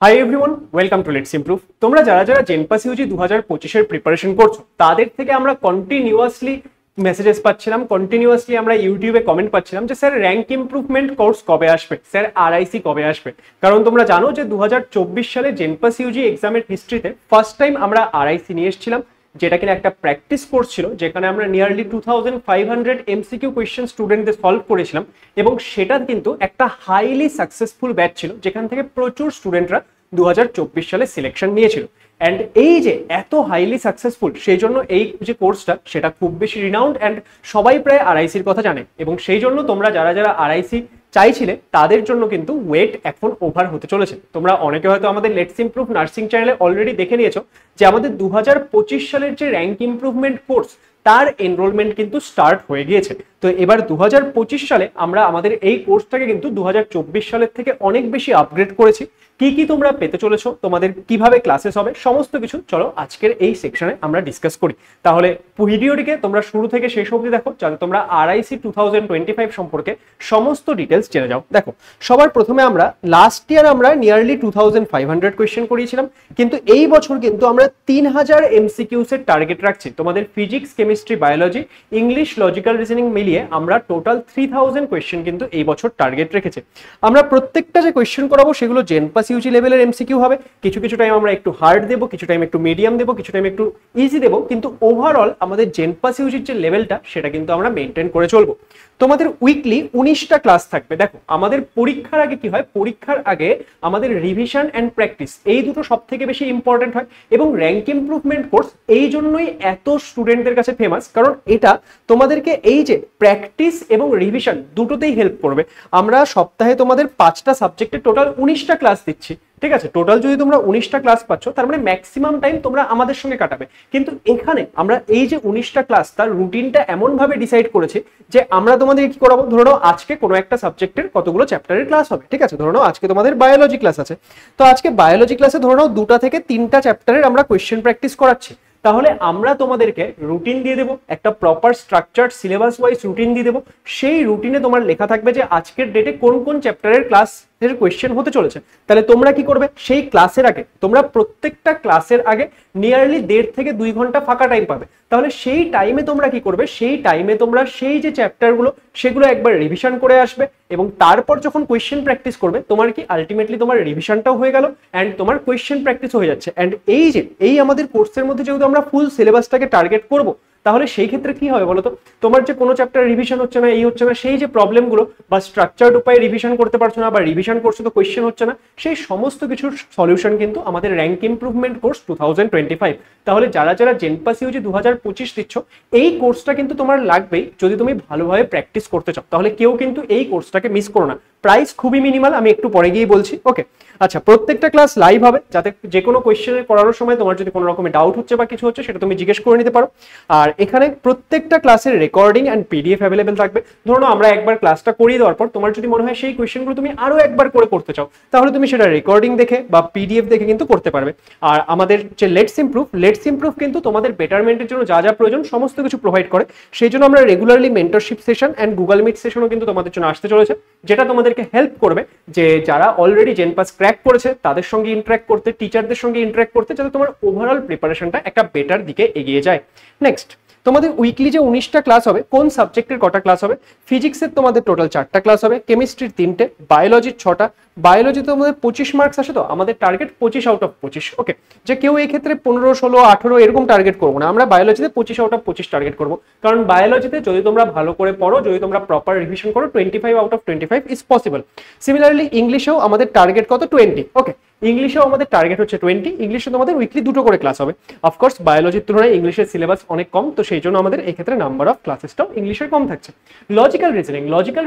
Hi everyone, welcome to let's improve. তোমরা যারা যারা জেনপাস ইউজি 2025 প্রিপারেশন করছো, তাদের থেকে আমরা কন্টিনিউয়াসলি মেসেজেস পাচ্ছিলাম, কন্টিনিউয়াসলি আমরা ইউটিউবে কমেন্ট পাচ্ছিলাম যে স্যার র্যাঙ্ক ইমপ্রুভমেন্ট কোর্স কবে আসবে, স্যার আরআইসি কবে আসবে। কারণ তোমরা জানো যে 2024 সালে জেনপাস ইউজি এক্সামের হিস্ট্রিতে ফার্স্ট টাইম আমরা আরআইসি নিয়ে এসেছিলাম, যেটা কিনা একটা প্র্যাকটিস কোর্স ছিল, যেখানে আমরা নিয়ারলি 2500 এমসিকিউ কোয়েশ্চেন স্টুডেন্টদের সলভ করেছিলাম। এবং সেটা কিন্তু একটা হাইলি সাকসেসফুল ব্যাচ ছিল, যেখান থেকে প্রচুর স্টুডেন্টরা 2024 সালে সিলেকশন নিয়েছিল। অ্যান্ড এই যে এত হাইলি সাকসেসফুল, সেই জন্য এই যে কোর্সটা সেটা খুব বেশি রিনাউন্ড অ্যান্ড সবাই প্রায় আরআইসির কথা জানে। এবং সেই জন্য তোমরা যারা যারা আরআইসি চাইছিলে, তাদের জন্য কিন্তু ওয়েট এখন ওভার হতে চলেছে। তোমরা অনেকে হয়তো আমাদের লেটস ইমপ্রুভ নার্সিং চ্যানেলে অলরেডি দেখে নিয়েছো যে আমাদের 2025 সালের যে র্যাঙ্ক ইমপ্রুভমেন্ট কোর্স, তার এনরোলমেন্ট কিন্তু স্টার্ট হয়ে গিয়েছে। তো এবার 2025 সালে আমরা আমাদের এই কোর্সটাকে কিন্তু 2024 সালের থেকে অনেক বেশি আপগ্রেড করেছি। কি কি তোমরা পেতে চলেছো, তোমাদের কিভাবে ক্লাসেস হবে, সমস্ত কিছু চলো আজকের এই সেকশনে আমরা ডিসকাস করি। তাহলে ভিডিওটিকে তোমরা শুরু থেকে শেষ অবধি দেখো, যাতে তোমরা আরআইসি 2025 সম্পর্কে সমস্ত ডিটেলস জেনে যাও। দেখো, সবার প্রথমে আমরা লাস্ট ইয়ার আমরা নিয়ারলি 2500 কোয়েশ্চেন করিয়েছিলাম, কিন্তু এই বছর কিন্তু আমরা 3000 এমসিকিউস এর টার্গেট রাখছি। তোমাদের physics, chemistry, biology, English, logical reasoning মিলিয়ে আমরা টোটাল 3000 কোয়েশ্চেন কিন্তু এই বছর টার্গেট রেখেছি। আমরা প্রত্যেকটা যে কোয়েশ্চেন করাবো সেগুলো জেনপাস ইউজি লেভেলের এমসিকিউ হবে। কিছু কিছু টাইম আমরা একটু হার্ড দেবো, কিছু টাইম একটু মিডিয়াম দেবো, কিছু টাইম একটু ইজি দেবো, কিন্তু ওভারঅল আমাদের জেনপাস ইউজির যে লেভেলটা সেটা কিন্তু আমরা মেনটেন করে চলবো। তোমাদের উইকলি 19টা ক্লাস থাকবে। দেখো, আমাদের পরীক্ষার আগে কি হয়, পরীক্ষার আগে আমাদের রিভিশন অ্যান্ড প্র্যাকটিস, এই দুটো সব থেকে বেশি ইম্পর্টেন্ট হয়। এবং র্যাঙ্ক ইমপ্রুভমেন্ট কোর্স এই জন্যই এত স্টুডেন্টদের কাছে ফেমাস, কারণ এটা তোমাদেরকে এই যে প্র্যাকটিস এবং রিভিশন দুটোতেই হেল্প করবে। আমরা সপ্তাহে তোমাদের 5টা সাবজেক্টে টোটাল 19টা ক্লাস দিচ্ছি, ঠিক আছে? টোটাল যদি তোমরা 19টা ক্লাস পাচ্ছ, তার মানে ম্যাক্সিমাম টাইম তোমরা আমাদের সঙ্গে কাটাবে। কিন্তু এখানে আমরা এই যে 19টা ক্লাস, তার রুটিনটা এমন ভাবে ডিসাইড করেছি যে আমরা তোমাদের কি করাবো, ধরে নাও আজকে কোনো একটা সাবজেক্টের কতগুলো চ্যাপ্টারের ক্লাস হবে, ঠিক আছে? ধরে নাও আজকে তোমাদের বায়োলজি ক্লাস আছে, তো আজকে বায়োলজি ক্লাসে ধরে নাও 2টা থেকে 3টা চ্যাপ্টারের আমরা কোয়েশ্চেন প্র্যাকটিস করাচ্ছি। তাহলে আমরা তোমাদেরকে রুটিন দিয়ে দেবো, একটা proper structured syllabus wise routine দিয়ে দেবো। সেই রুটিনে তোমার লেখা থাকবে যে আজকের ডেটে কোন কোন চ্যাপ্টারের ক্লাস এর কোয়েশ্চেন হতে চলেছে। তাহলে তোমরা কি করবে, সেই ক্লাসের আগে তোমরা প্রত্যেকটা ক্লাসের আগে নিয়ারলি 1.5 থেকে 2 ঘন্টা ফাঁকা টাইম পাবে। তাহলে সেই টাইমে তোমরা কি করবে, সেই টাইমে তোমরা সেই যে চ্যাপ্টারগুলো সেগুলো একবার রিভিশন করে আসবে, এবং তারপর যখন কোয়েশ্চেন প্র্যাকটিস করবে, তোমার কি আলটিমেটলি তোমার রিভিশনটাও হয়ে গেল অ্যান্ড তোমার কোয়েশ্চেন প্র্যাকটিস হয়ে যাচ্ছে। অ্যান্ড এই যে এই আমাদের কোর্সের মধ্যে যেহেতু আমরা ফুল সিলেবাসটাকে টার্গেট করবো, তাহলে সেই ক্ষেত্রে কি হবে বলতো, তোমার যে কোনো চ্যাপ্টার রিভিশন হচ্ছে না, এই হচ্ছে না, সেই যে প্রবলেমগুলো বা স্ট্রাকচার্ড উপায়ে রিভিশন করতে পারছো না, বা রিভিশন করছো তো কোয়েশ্চেন হচ্ছে না, সেই সমস্ত কিছুর সলিউশন কিন্তু আমাদের র্যাঙ্ক ইমপ্রুভমেন্ট কোর্স 2025। তাহলে যারা যারা জেনপাস ইউজি 2025 দিচ্ছ, এই কোর্সটা কিন্তু তোমার লাগবেই যদি তুমি ভালোভাবে প্র্যাকটিস করতে চাও। তাহলে কেউ কিন্তু এই কোর্সটাকে মিস করো না। প্রাইস খুবই মিনিমাল, আমি একটু পরে গিয়ে বলছি, ওকে? আচ্ছা, প্রত্যেকটা ক্লাস লাইভ হবে, যাতে যে কোনো কোয়েশ্চেনের করানোর সময় তোমার যদি কোনো রকমের ডাউট হচ্ছে বা কিছু হচ্ছে, সেটা তুমি জিজ্ঞেস করে নিতে পারো। আর এখানে প্রত্যেকটা ক্লাসের রেকর্ডিং অ্যান্ড পিডিএফ অ্যাভেলেবেল থাকবে। ধরো আমরা একবার ক্লাসটা করিয়ে দেওয়ার পর তোমার যদি মনে হয় সেই কোয়েশ্চেনগুলো তুমি আরো একবার করে করতে চাও, তাহলে তুমি সেটা রেকর্ডিং দেখে বা পিডিএফ দেখে কিন্তু করতে পারবে। আর আমাদের যে লেটস ইমপ্রুভ কিন্তু তোমাদের বেটারমেন্টের জন্য যা যা প্রয়োজন সমস্ত কিছু প্রোভাইড করে। সেই জন্য আমরা regularly mentorship session and Google Meet সেশনও কিন্তু তোমাদের জন্য আসতে চলেছে, যেটা তোমাদেরকে হেল্প করবে যে যারা অলরেডি জেনপাস ক্র্যাক করেছে তাদের সঙ্গে ইন্টারঅ্যাক্ট করতে, টিচারদের সঙ্গে ইন্টারঅ্যাক্ট করতে, যাতে তোমার ওভারঅল প্রিপারেশনটা একটা বেটার দিকে এগিয়ে যায়। নেক্সট, তোমাদের উইকলি যে 19টা ক্লাস হবে, কোন সাবজেক্টের কটা ক্লাস হবে? ফিজিক্সের তোমাদের টোটাল 4টা ক্লাস হবে, কেমিস্ট্রির 3টে, বায়োলজির 6টা। বায়োলজিতে তোমাদের 25 মার্কস আসে, তো আমাদের টার্গেট 25 আউট অফ 25, ওকে? যে কেউ এই ক্ষেত্রে 15, 16, 18 এরকম টার্গেট করবো না, আমরা বায়োলজিতে 25 আউট অফ 25 টার্গেট করবো। কারণ বায়োলজিতে যদি তোমরা ভালো করে পড়ো, যদি তোমরা প্রপার রিভিশন করো, 25 out of 25 is possible. Similarly ইংলিশেও আমাদের টার্গেট কত? 20, ওকে? ইংলিশেও আমাদের টার্গেট হচ্ছে 20। ইংলিশে তোমাদের উইকলি 2টো করে ক্লাস হবে। অফকোর্স বায়োলজির তুলনায় ইংলিশের সিলেবাস অনেক কম, তো সেই জন্য আমাদের এই ক্ষেত্রে নাম্বার অফ ক্লাসেসটাও ইংলিশের কম থাকছে। লজিক্যাল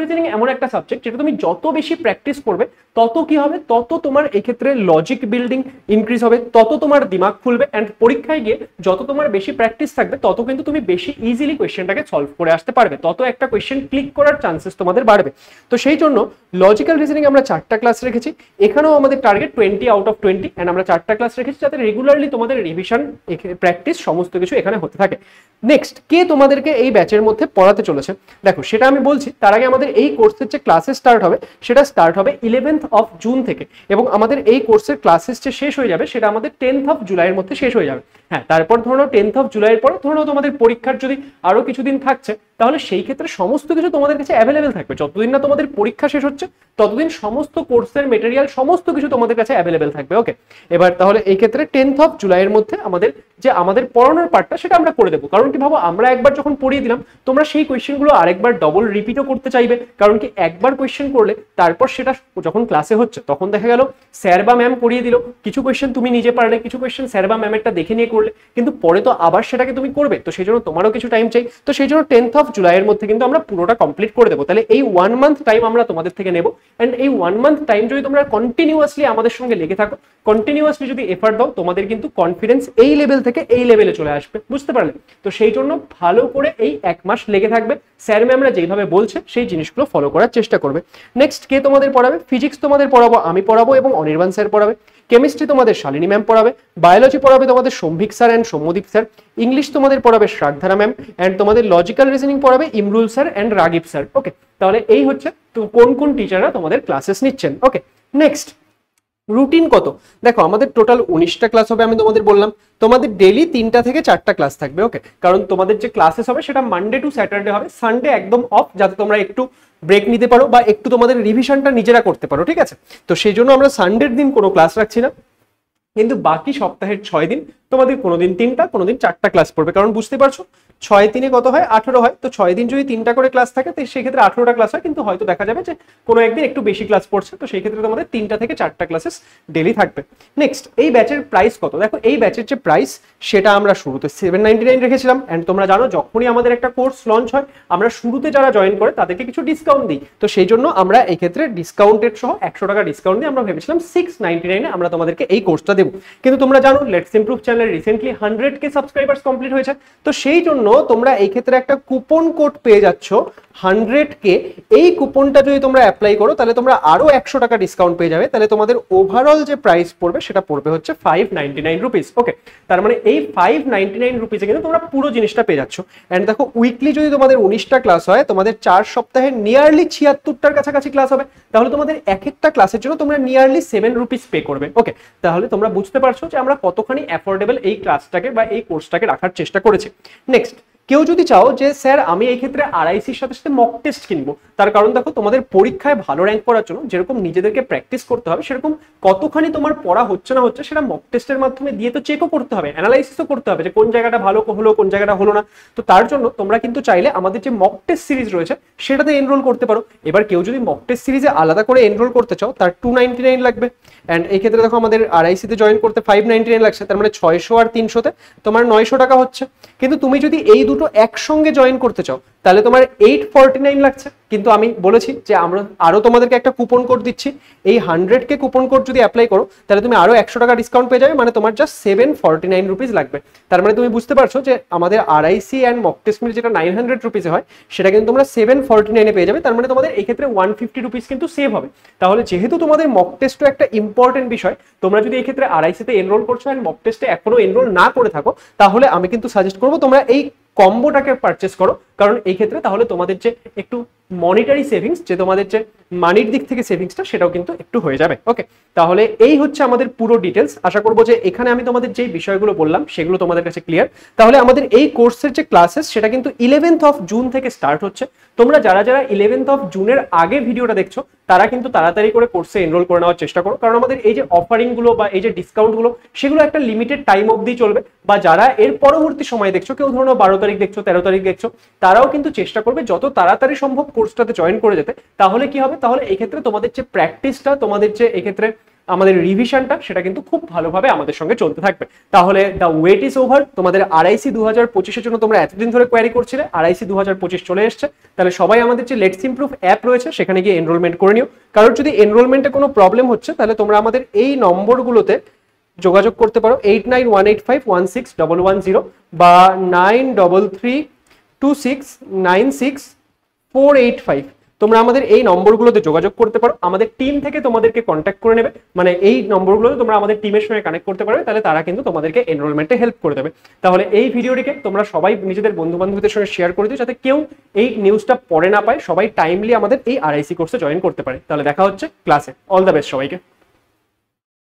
রিজনিং এমন একটা সাবজেক্ট যেটা তুমি যত বেশি প্র্যাকটিস করবে, তত কি হবে, তত তোমার এই ক্ষেত্রে লজিক বিল্ডিং ইনক্রিজ হবে, তত তোমার দিমাগ খুলবে, অ্যান্ড পরীক্ষায় গিয়ে যত তোমার বেশি প্র্যাকটিস থাকবে, তত কিন্তু তুমি বেশি ইজিলি কোয়েশ্চেনটাকে সলভ করে আসতে পারবে, তত একটা কোয়েশ্চেন ক্লিক করার চান্সেস তোমাদের বাড়বে। তো সেই জন্য লজিক্যাল রিজনিং আমরা 4টা ক্লাস রেখেছি। এখানেও আমাদের টার্গেট 20 20 আউট অফ 20 এন্ড আমরা 4টা ক্লাস রেখেছি যাতে রেগুলারলি তোমাদের রিভিশন প্র্যাকটিস সমস্ত কিছু এখানে হতে থাকে। নেক্সট কে তোমাদেরকে এই ব্যাচের মধ্যে পড়াতে চলেছে দেখো সেটা আমি বলছি, তার আগে আমাদের এই কোর্সের যে ক্লাসেস স্টার্ট হবে সেটা স্টার্ট হবে 11th অফ জুন থেকে, এবং আমাদের এই কোর্সের ক্লাসেস যে শেষ হয়ে যাবে সেটা আমাদের 10th অফ জুলাইয়ের মধ্যে শেষ হয়ে যাবে। হ্যাঁ, তারপর ধরো 10th অফ জুলাইয়ের পরে ধরো তোমাদের পরীক্ষার যদি আরো কিছুদিন থাকছে তাহলে সেই ক্ষেত্রে সমস্ত কিছু তোমাদের কাছে অ্যাভেলেবেল থাকবে। যতদিন না তোমাদের পরীক্ষা শেষ হচ্ছে ততদিন সমস্ত কোর্সের মেটেরিয়াল সমস্ত কিছু তোমাদের কাছে অ্যাভেলেবেল থাকবে। ওকে, এবার তাহলে এই ক্ষেত্রে 10th অফ জুলাইয়ের মধ্যে আমাদের পড়ানোর পার্টটা সেটা আমরা করে দেবো। কারণ কি ভাবো, আমরা একবার যখন পড়িয়ে দিলাম তোমরা সেই কোয়েশ্চেনগুলো আরেকবার ডবল রিপিটও করতে চাইবে, কারণ কি একবার কোয়েশ্চেন করলে তারপর সেটা যখন ক্লাসে হচ্ছে তখন দেখা গেল স্যার বা ম্যাম পড়িয়ে দিল, কিছু কোয়েশ্চেন তুমি নিজে পারলে, কিছু কোয়েশ্চেন স্যার বা ম্যামেরটা দেখে নিয়ে করলে, কিন্তু পরে তো আবার সেটাকে তুমি করবে, তো সেই জন্য তোমারও কিছু টাইম চাই। তো সেই জন্য 10th অফ জুলাইয়ের মধ্যে কিন্তু আমরা পুরোটা কমপ্লিট করে দেবো। তাহলে এই 1 মান্থ টাইম আমরা তোমাদের থেকে নেবো, এন্ড এই 1 মান্থ টাইম যদি তোমরা কন্টিনিউয়াসলি আমাদের সঙ্গে লেগে থাকো, কন্টিনিউয়াসলি যদি এফর্ট দাও, তোমাদের কিন্তু কনফিডেন্স এই লেভেল থেকে এই লেভেলে চলে আসবে, বুঝতে পারলে? তো সেই জন্য ভালো করে এই 1 মাস লেগে থাকবে, স্যার ম্যামরা যেভাবে বলছে সেই জিনিসগুলো ফলো করার চেষ্টা করবে। নেক্সট কে তোমাদের পড়াবে? ফিজিক্স তোমাদের পড়াবো আমি পড়াবো এবং অনির্বাণ স্যার পড়াবে। কেমিস্ট্রি তোমাদের শালিনী ম্যাম পড়াবে। বায়োলজি পড়াবে তোমাদের Sambhik sir and Soumyadip sir. English তোমাদের পড়াবে শ্রাগধারা ম্যাম, এন্ড তোমাদের লজিক্যাল রিজনিং পড়াবে Imrul sir and Ragib sir. Okay, তাহলে এই হচ্ছে কোন কোন টিচাররা তোমাদের ক্লাসেস নিচ্ছেন। ওকে, নেক্সট রুটিন কত? দেখো আমাদের টোটাল 19টা ক্লাস হবে, আমি তোমাদের বললাম তোমাদের ডেইলি 3টা থেকে 4টা ক্লাস থাকবে। ওকে, কারণ তোমাদের যে ক্লাসেস হবে সেটা মানডে টু স্যাটারডে হবে, সানডে একদম অফ, যাতে তোমরা একটু ব্রেক নিতে পারো বা একটু তোমাদের রিভিশনটা নিজেরা করতে পারো, ঠিক আছে? তো সেই জন্য আমরা সানডের দিন কোনো ক্লাস রাখছি না, কিন্তু বাকি সপ্তাহের 6 দিন তোমাদের কোনোদিন 3টা কোনোদিন 4টা ক্লাস পড়বে। কারণ বুঝতে পারছো 6 3 কত হয় 18 হয়, তো 6 দিন যদি 3টা করে ক্লাস থাকে তো সেক্ষেত্রে 18টা ক্লাস হয়, কিন্তু হয়তো দেখা যাবে যে কোনো একদিন একটু বেশি ক্লাস পড়ছে, তো সেই ক্ষেত্রে তোমাদের 3টা থেকে 4টা ক্লাসেস ডেলি থাকবে। নেক্সট এই ব্যাচের প্রাইস কত? দেখো এই ব্যাচের যে প্রাইস সেটা আমরা শুরুতে 799 রেখেছিলাম, এন্ড তোমরা জানো যখনই আমাদের একটা কোর্স লঞ্চ হয় আমরা শুরুতে যারা জয়েন করে তাদেরকে কিছু ডিসকাউন্ট দিই, তো সেই জন্য আমরা এই ক্ষেত্রে ডিসকাউন্টেড সহ 100 টাকা ডিসকাউন্ট দিয়ে আমরা ভেবেছিলাম 699 আমরা তোমাদেরকে এই কোর্সটা দেবো। কিন্তু তোমরা জানো let's improve channel recently 100K subscribers complete হয়েছে, তো সেই জন্য তোমরা এই ক্ষেত্রে একটা কুপন কোড পেয়ে যাচ্ছ 100K। এই কুপনটা যদি তোমরা অ্যাপ্লাই করো তাহলে তোমরা আরো 100 টাকা ডিসকাউন্ট পেয়ে যাবে, তাহলে তোমাদের ওভারঅল যে প্রাইস পড়বে সেটা পড়বে হচ্ছে 599 রুপিস। ওকে, তার মানে এই 599 রুপিসে কিন্তু তোমরা পুরো জিনিসটা পেয়ে যাচ্ছ। এন্ড দেখো উইকলি যদি তোমাদের 19টা ক্লাস হয়, তোমাদের 4 সপ্তাহে নিয়ারলি 76টার কাছাকাছি ক্লাস হবে, তাহলে তোমাদের এক একটা ক্লাসের জন্য তোমরা নিয়ারলি 7 রুপিস পে করবে। ওকে, তাহলে তোমরা বুঝতে পারছো যে আমরা কতখানি অ্যাফোর্ডেবল এই ক্লাসটাকে বা এই কোর্সটাকে রাখার চেষ্টা করেছি। নেক্সট কেউ যদি চাও যে স্যার আমি এই ক্ষেত্রে আরআইসির সাথে সাথে মক টেস্ট কিনবো, তার কারণ দেখো তোমাদের পরীক্ষায় ভালো র্যাঙ্ক করার জন্য যেরকম নিজেদেরকে প্র্যাকটিস করতে হবে, সেরকম কতখানি তোমার পড়া হচ্ছে না হচ্ছে সেটা মক টেস্টের মাধ্যমে দিয়ে তো চেকও করতে হবে, অ্যানালাইসিসও করতে হবে যে কোন জায়গাটা ভালো হলো কোন জায়গাটা হলো না। তো তার জন্য তোমরা কিন্তু চাইলে আমাদের যে মক টেস্ট সিরিজ রয়েছে সেটাতে এনরোল করতে পারো। এবার কেউ যদি মক টেস্ট সিরিজে আলাদা করে এনরোল করতে চাও তার 299 লাগবে, এন্ড এই ক্ষেত্রে দেখো আমাদের আরআইসিতে জয়েন করতে 599 লাগছে, তার মানে 600 আর 300তে তোমার 900 টাকা হচ্ছে। কিন্তু তুমি যদি এই দুটো একসঙ্গে জয়েন করতে চাও তাহলে তোমার 849 লাগছে। কিন্তু আমি বলেছি যে আমরা আরো তোমাদেরকে একটা কুপন কোড দিচ্ছি, এই 100K কুপন কোড যদি অ্যাপ্লাই করো তাহলে তুমি আরো 100 টাকা ডিসকাউন্ট পেয়ে যাবে, মানে তোমার জাস্ট 749 রুপিস লাগবে। তার মানে তুমি বুঝতে পারছো যে আমাদের আরআইসি এন্ড মক টেস্ট মিল যেটা 900 রুপিসে হয় সেটা কিন্তু তোমরা 749 এ পেয়ে যাবে। তার মানে তোমাদের এই ক্ষেত্রে 150 রুপিস কিন্তু সেভ হবে। তাহলে যেহেতু তোমাদের মক টেস্টও একটা ইম্পর্টেন্ট বিষয়, তোমরা যদি এই ক্ষেত্রে আরআইসিতে এনরোল করছো এন্ড মক টেস্টে এখনো এনরোল না করে থাকো, তাহলে আমি কিন্তু সাজেস্ট করবো তোমরা এই কম্বোটাকে পারচেস করো, কারণ এই ক্ষেত্রে তাহলে তোমাদের যে একটু মনিটারি সেভিংস, যে তোমাদের যে মানির দিক থেকে সেভিংসটা সেটাও কিন্তু একটু হয়ে যাবে। ওকে, তাহলে এই হচ্ছে আমাদের পুরো ডিটেলস। আশা করবো যে এখানে আমি তোমাদের যে বিষয়গুলো বললাম সেগুলো তোমাদের কাছে ক্লিয়ার। তাহলে আমাদের এই কোর্সের যে ক্লাসেস সেটা কিন্তু 11th অফ জুন থেকে স্টার্ট হচ্ছে। তোমরা যারা 11th অফ জুনের আগে ভিডিওটা দেখছো তারা কিন্তু তাড়াতাড়ি করে কোর্সে এনরোল করে নেওয়ার চেষ্টা করো, কারণ আমাদের এই যে অফারিং গুলো বা এই যে ডিসকাউন্ট গুলো সেগুলো একটা লিমিটেড টাইম অবধি চলবে। বা যারা এর পরবর্তী সময় দেখছো, কেউ ধরো 12 তারিখ দেখছো 13 তারিখ দেখছো, তারাও কিন্তু চেষ্টা করবে যত তাড়াতাড়ি সম্ভব কোর্সটাতে জয়েন করে যেতে। তাহলে কি হবে, তাহলে এই ক্ষেত্রে তোমাদের যে প্র্যাকটিসটা, তোমাদের যে এই ক্ষেত্রে আমাদের রিভিশনটা সেটা কিন্তু খুব ভালোভাবে আমাদের সঙ্গে চলতে থাকবে। তাহলে দ্য ওয়েট ইজ ওভার। তোমাদের আরআইসি 2025 জন্য তোমরা এতদিন ধরে কোয়ারি করছিলে, আরআইসি 2025 চলে এসেছে। তাহলে সবাই আমাদের যে লেটস ইমপ্রুভ অ্যাপ রয়েছে সেখানে গিয়ে এনরোলমেন্ট করে নিও। কারোর যদি এনরোলমেন্টে কোনো প্রবলেম হচ্ছে তাহলে তোমরা আমাদের এই নম্বরগুলোতে যোগাযোগ করতে পারো, 8918516110 বা 9332696485। তোমরা আমাদের এই নম্বরগুলোতে যোগাযোগ করতে পারো, আমাদের টিম থেকে তোমাদেরকে কন্ট্যাক্ট করে নেবে, মানে এই নম্বরগুলোতে তোমরা আমাদের টিমের সঙ্গে কানেক্ট করতে পারবে, তাহলে তারা কিন্তু তোমাদেরকে এনরোলমেন্টে হেল্প করে দেবে। তাহলে এই ভিডিওটিকে তোমরা সবাই নিজেদের বন্ধু বান্ধবদের সঙ্গে শেয়ার করে দিও, যাতে কেউ এই নিউজটা পড়ে না পায়, সবাই টাইমলি আমাদের এই RIC কোর্সে জয়েন করতে পারে। তাহলে দেখা হচ্ছে ক্লাসে। অল দ্য বেস্ট সবাইকে।